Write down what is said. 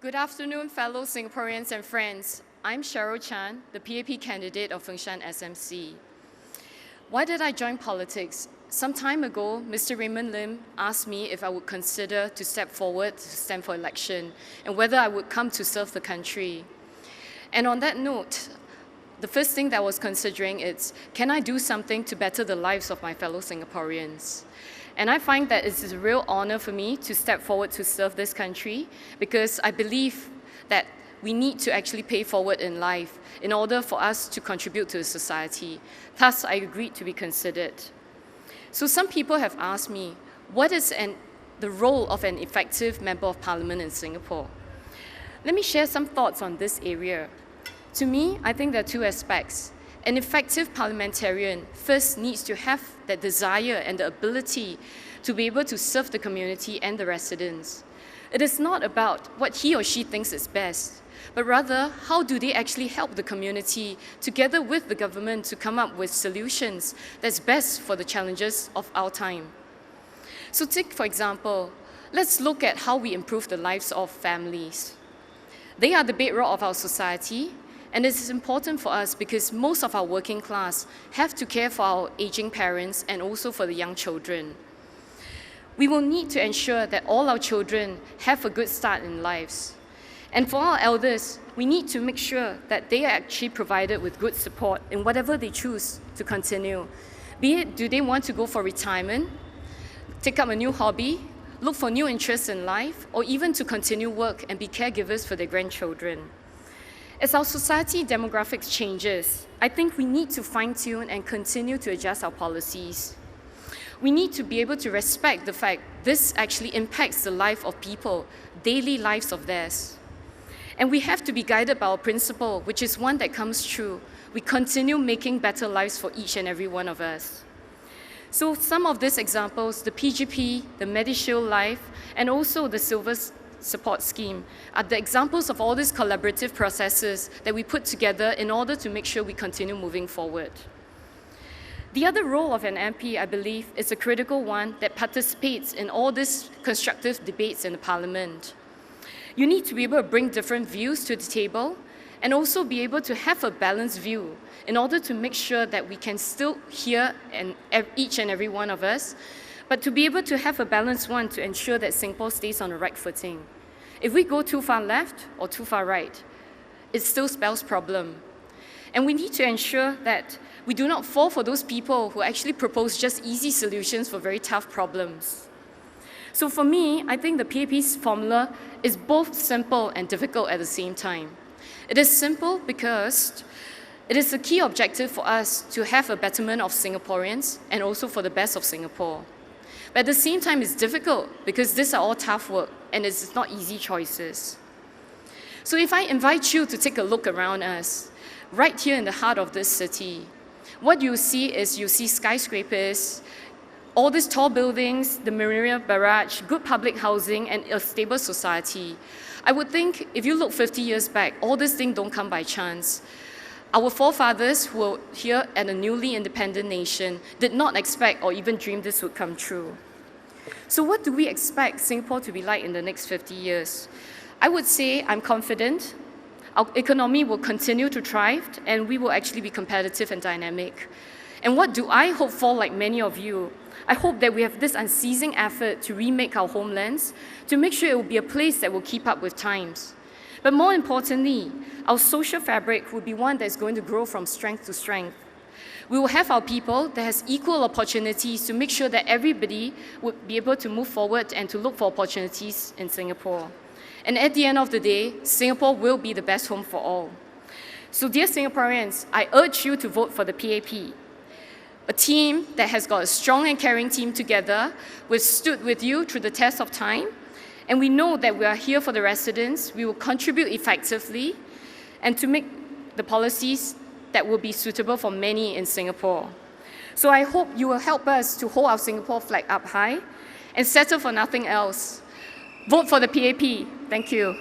Good afternoon, fellow Singaporeans and friends. I'm Cheryl Chan, the PAP candidate of Fengshan SMC. Why did I join politics? Some time ago, Mr. Raymond Lim asked me if I would consider to step forward to stand for election and whether I would come to serve the country. And on that note, the first thing that I was considering is, can I do something to better the lives of my fellow Singaporeans? And I find that it is a real honor for me to step forward to serve this country because I believe that we need to actually pay forward in life in order for us to contribute to the society. Thus, I agreed to be considered. So some people have asked me, what is the role of an effective member of parliament in Singapore? Let me share some thoughts on this area. To me, I think there are two aspects. An effective parliamentarian first needs to have that desire and the ability to be able to serve the community and the residents. It is not about what he or she thinks is best, but rather how do they actually help the community together with the government to come up with solutions that's best for the challenges of our time. So take, for example, let's look at how we improve the lives of families. They are the bedrock of our society, and it is important for us because most of our working class have to care for our aging parents and also for the young children. We will need to ensure that all our children have a good start in lives. And for our elders, we need to make sure that they are actually provided with good support in whatever they choose to continue. Be it, do they want to go for retirement, take up a new hobby, look for new interests in life, or even to continue work and be caregivers for their grandchildren. As our society demographics changes, I think we need to fine-tune and continue to adjust our policies. We need to be able to respect the fact this actually impacts the life of people, daily lives of theirs. And we have to be guided by our principle, which is one that comes true. We continue making better lives for each and every one of us. So some of these examples, the PGP, the MediShield Life, and also the Silver Support Scheme are the examples of all these collaborative processes that we put together in order to make sure we continue moving forward. The other role of an MP, I believe, is a critical one that participates in all these constructive debates in the Parliament. You need to be able to bring different views to the table and also be able to have a balanced view in order to make sure that we can still hear each and every one of us, but to be able to have a balanced one to ensure that Singapore stays on the right footing. If we go too far left or too far right, it still spells problem. And we need to ensure that we do not fall for those people who actually propose just easy solutions for very tough problems. So for me, I think the PAP's formula is both simple and difficult at the same time. It is simple because it is a key objective for us to have a betterment of Singaporeans and also for the best of Singapore. But at the same time, it's difficult because these are all tough work and it's not easy choices. So if I invite you to take a look around us, right here in the heart of this city, what you see is you see skyscrapers, all these tall buildings, the Marina Barrage, good public housing, and a stable society. I would think if you look 50 years back, all these things don't come by chance. Our forefathers who were here at a newly independent nation did not expect or even dream this would come true. So what do we expect Singapore to be like in the next 50 years? I would say I'm confident. Our economy will continue to thrive and we will actually be competitive and dynamic. And what do I hope for, like many of you? I hope that we have this unceasing effort to remake our homelands, to make sure it will be a place that will keep up with times. But more importantly, our social fabric will be one that is going to grow from strength to strength. We will have our people that has equal opportunities to make sure that everybody would be able to move forward and to look for opportunities in Singapore. And at the end of the day, Singapore will be the best home for all. So dear Singaporeans, I urge you to vote for the PAP. A team that has got a strong and caring team together, we've stood with you through the test of time, and we know that we are here for the residents. We will contribute effectively and to make the policies that will be suitable for many in Singapore. So I hope you will help us to hold our Singapore flag up high and settle for nothing else. Vote for the PAP. Thank you.